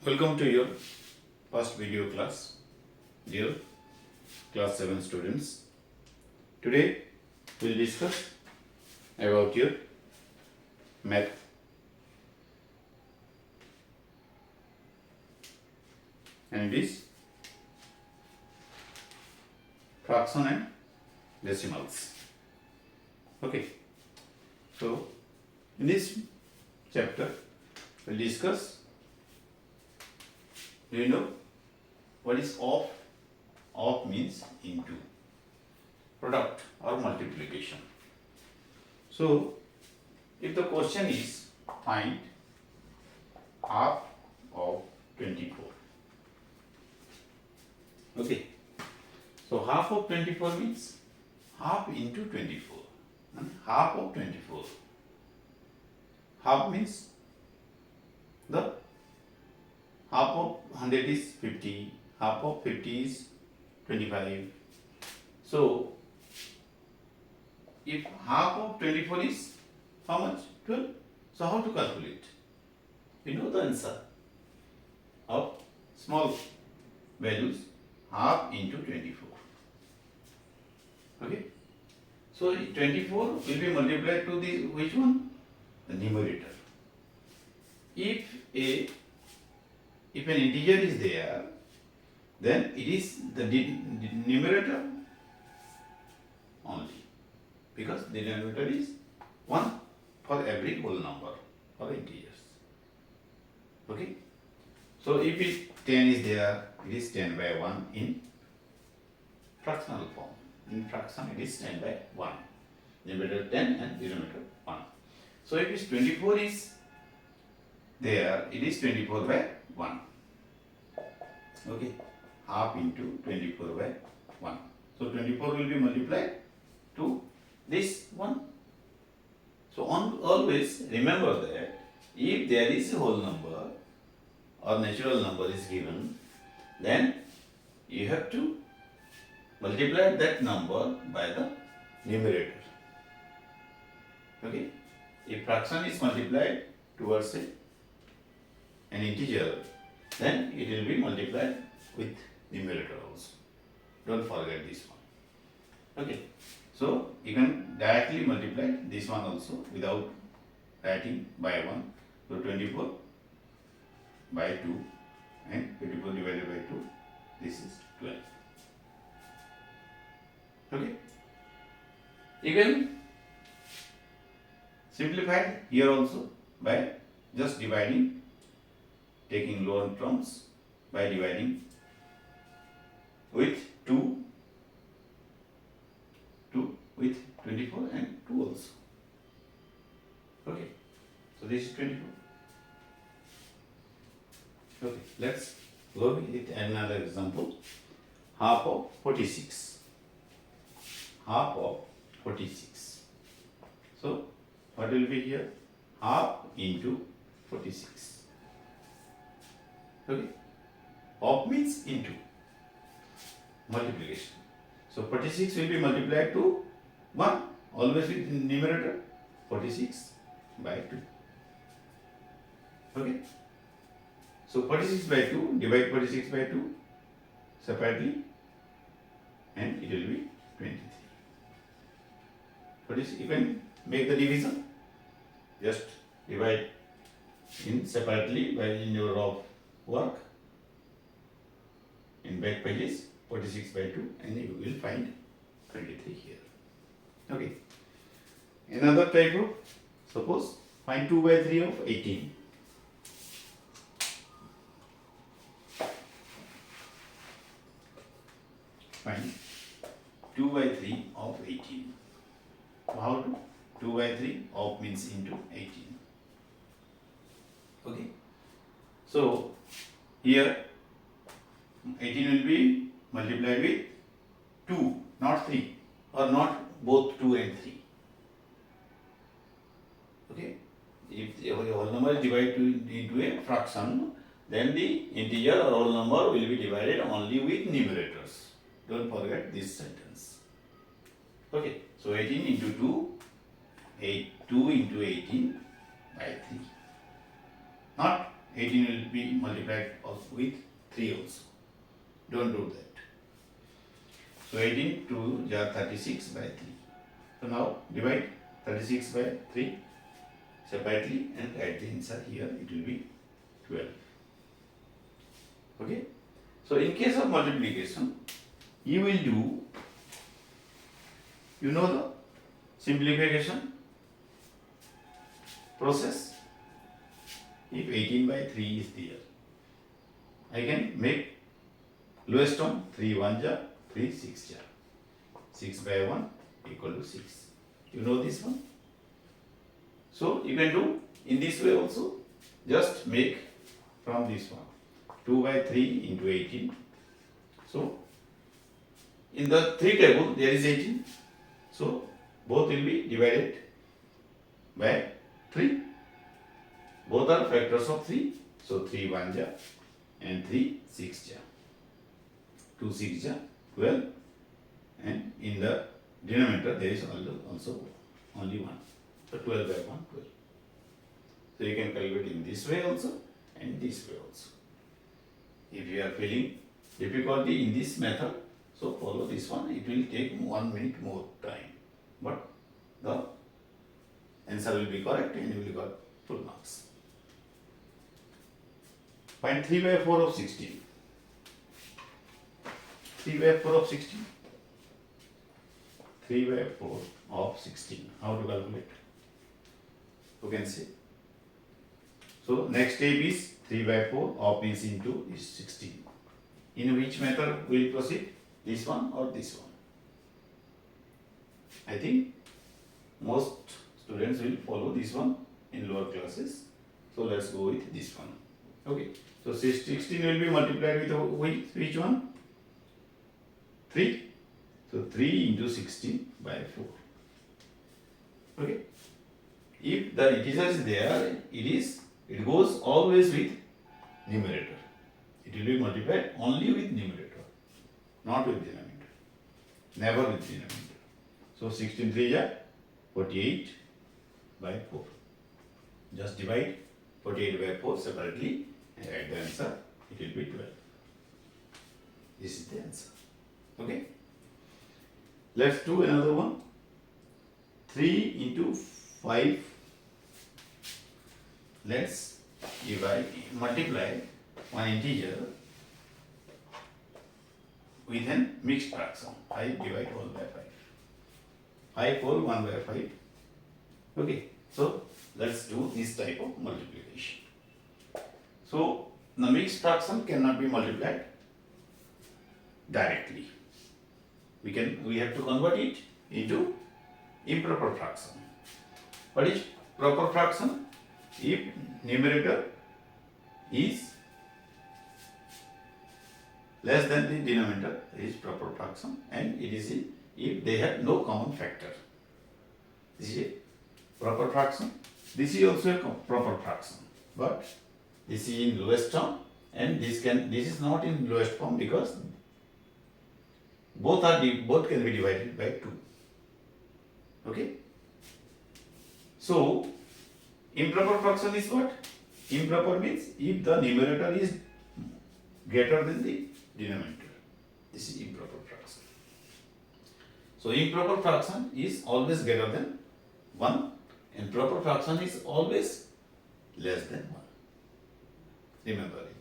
Welcome to your first video class, dear class 7 students. Today we'll discuss about your math. And it is fraction and decimals. Okay. So in this chapter we'll discuss, do you know what is of? Of means into, product or multiplication. So if the question is find half of 24. Okay. So half of 24 means half into 24. Half of 24. Half means the half of 100 is 50, half of 50 is 25. So if half of 24 is how much? 12. So how to calculate? You know the answer of small values, half into 24. Okay. So 24 will be multiplied to the which one? The numerator. If an integer is there, then it is the numerator only, because the denominator is 1 for every whole number for integers. Okay. So if 10 is there, it is 10 by 1 in fractional form. In fraction it is 10 by 1. Numerator 10 and denominator 1. So if it's 24 is there, it is 24 by 1. Okay. Half into 24 by 1. So 24 will be multiplied to this one. So always remember that if there is a whole number or natural number is given, then you have to multiply that number by the numerator. Okay. If fraction is multiplied towards an integer, then it will be multiplied with numerator also. Don't forget this one. Okay. So you can directly multiply this one also without writing by 1. So 24 by 2 and 24 divided by 2, this is 12. Okay. You can simplify here also by just dividing, taking lower terms by dividing with 2 with 24 and 2 also. Okay. So this is 24. Okay. Let's go with another example. Half of 46. Half of 46. So what will be here? Half into 46. Okay. Of means into, multiplication. So 46 will be multiplied to 1, always with numerator, 46 by 2. Okay. So 46 by 2, divide 46 by 2 separately, and it will be 23. 46, you can make the division, just divide in separately by in your of work in back pages, 46 by 2, and you will find 23 here. Okay. Another type of, suppose find 2 by 3 of 18. Find 2 by 3 of 18. So how to? 2 by 3 of means into 18. Okay. So here 18 will be multiplied with 2, not 3, or not both 2 and 3. Okay. If the whole number is divided into a fraction, then the integer or whole number will be divided only with numerators. Don't forget this sentence. Okay. So 18 into 2, 2 into 18 by 3. Not 18 will be multiplied with 3 also. Don't do that. So 18 2 are 36 by 3. So now divide 36 by 3 separately and write the answer here. It will be 12. Okay. So in case of multiplication, you will do, you know the simplification process. If 18 by 3 is there, I can make lowest term 3 1 ja, 3 6 ja. 6 by 1 equal to 6. You know this one? So you can do in this way also. Just make from this one 2 by 3 into 18. So in the 3 table there is 18. So both will be divided by 3. Both are factors of 3. So 3 1 ja and 3 6 ja. 2 6 ja 12, and in the denominator there is also only 1. So 12 by 1 12. So you can calculate in this way also and this way also. If you are feeling difficulty in this method, so follow this one. It will take 1 minute more time, but the answer will be correct and you will get full marks. Find 3 by 4 of 16. 3 by 4 of 16. 3 by 4 of 16. How to calculate? You can see. So next step is 3 by 4 of means into is 16. In which method we will proceed? This one or this one? I think most students will follow this one in lower classes. So let's go with this one. Okay. So 16 will be multiplied with which one? 3. So 3 into 16 by 4. Okay. If the integer is there, it goes always with numerator. It will be multiplied only with numerator, not with denominator. Never with denominator. So 16 3 is 48 by 4. Just divide 48 by 4 separately and add the answer. It will be 12. This is the answer. Okay. Let's do another one. 3 into 5. Let's multiply one integer with a mixed fraction. 5 divide 1 by 5. 5 whole 1 by 5. Okay. So let's do this type of multiplication. So the mixed fraction cannot be multiplied directly. We have to convert it into improper fraction. What is proper fraction? If numerator is less than the denominator, it is proper fraction, and it is if they have no common factor. This is a proper fraction. This is also a proper fraction, but this is in lowest term, and this is not in lowest form because both can be divided by 2. Okay. So improper fraction is what? Improper means if the numerator is greater than the denominator. This is improper fraction. So improper fraction is always greater than 1 and proper fraction is always less than 1. Remember it.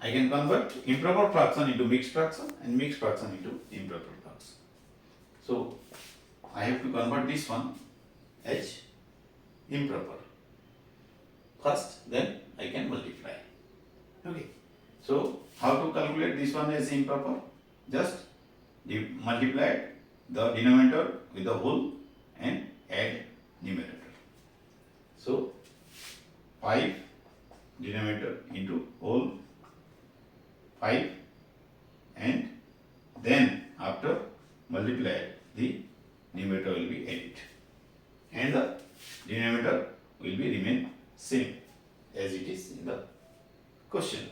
I can convert improper fraction into mixed fraction and mixed fraction into improper fraction. So I have to convert this one as improper first, then I can multiply. Okay. So how to calculate this one as improper? Just multiply the denominator with the whole and add numerator. So 5 denominator into whole 5, and then after multiply the numerator will be added and the denominator will be remain same as it is in the question.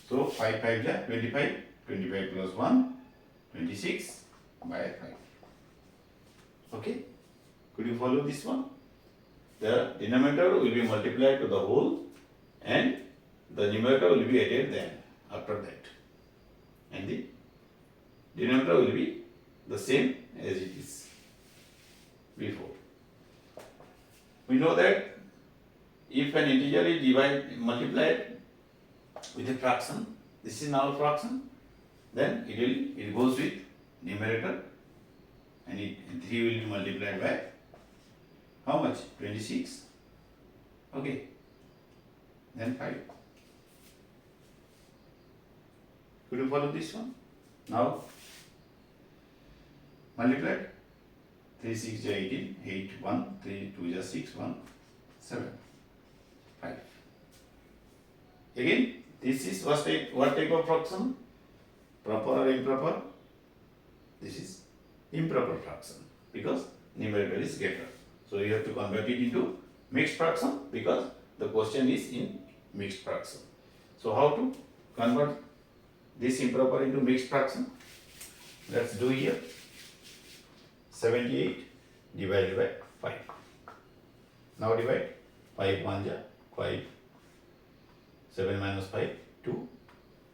So 5 5 is 25, 25 plus 1, 26 by 5. Okay. Could you follow this one? The denominator will be multiplied to the whole and the numerator will be added then after that, and the denominator will be the same as it is before. We know that if an integer is multiplied with a fraction, this is now a fraction, then it goes with numerator, and 3 will be multiplied by how much? 26. Okay. Then 5. Could you follow this one? Now multiplied. 3 6 is 18, 8 1, 3 2 is 6, 1 7, 5. Again, this is what type of fraction? Proper or improper? This is improper fraction because numerator is greater. So you have to convert it into mixed fraction because the question is in mixed fraction. So how to convert this improper into mixed fraction? Let's do here. 78 divided by 5. Now divide. 5 1 ja 5. 7 minus 5 2,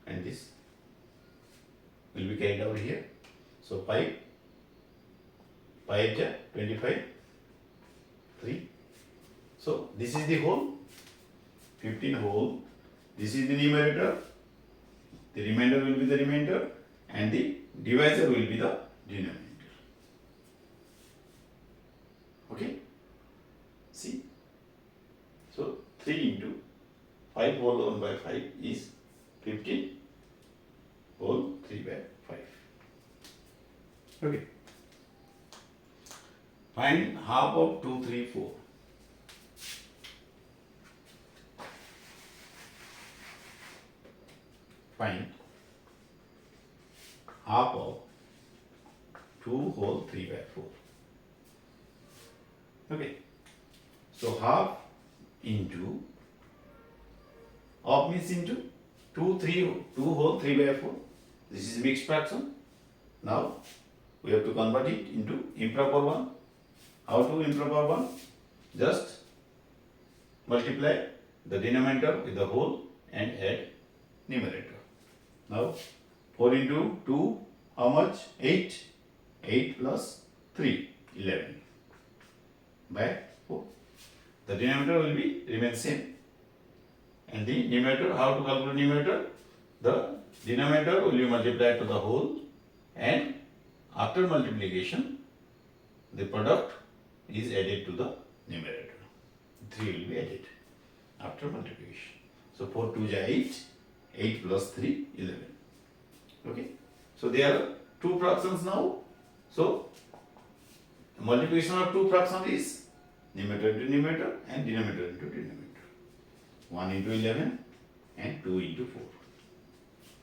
and this will be carried out here. So 5 ja 25 3. So this is the whole, 15 whole. This is the numerator. The remainder will be the remainder, and the divisor will be the denominator. Okay. See. So 3 into 5 whole 1 by 5 is 15 whole 3 by 5. Okay. Find half of 2 3 4. Find half of 2 whole 3 by 4. Okay. So half into, half means into 2 whole 3 by 4. This is mixed fraction. Now we have to convert it into improper one. How to improper one? Just multiply the denominator with the whole and add numerator. Now 4 into 2, how much? 8. 8 plus 3, 11 by 4. The denominator will be remain same, and the numerator, how to calculate numerator? The denominator will be multiplied to the whole, and after multiplication the product is added to the numerator. 3 will be added after multiplication. So 4 2 is 8, 8 plus 3, 11. Okay. So there are two fractions now. So multiplication of two fractions is numerator into numerator and denominator into denominator. 1 into 11 and 2 into 4.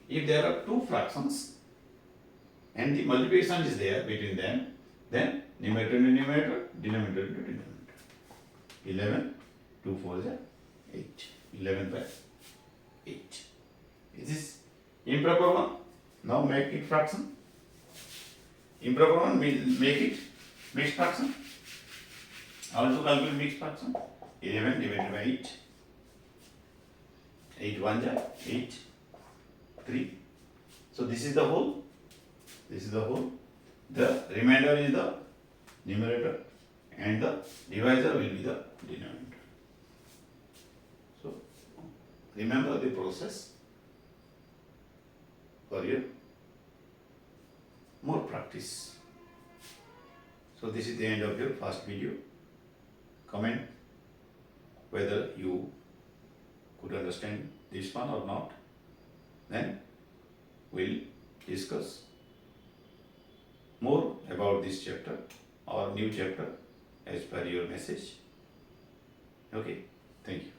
If there are two fractions and the multiplication is there between them, then numerator into numerator, denominator into denominator. 11, 2 4 is 8. 11 by 8. Is this improper one? Now make it fraction. Improper one means make it mixed fraction. Also calculate mixed fraction. 11 divided by 8. 8 1 ja 8. 3. So this is the whole. This is the whole. The remainder is the numerator, and the divisor will be the denominator. So remember the process for your more practice. So this is the end of your first video. Comment whether you could understand this one or not. Then we'll discuss more about this chapter or new chapter as per your message. Okay, thank you.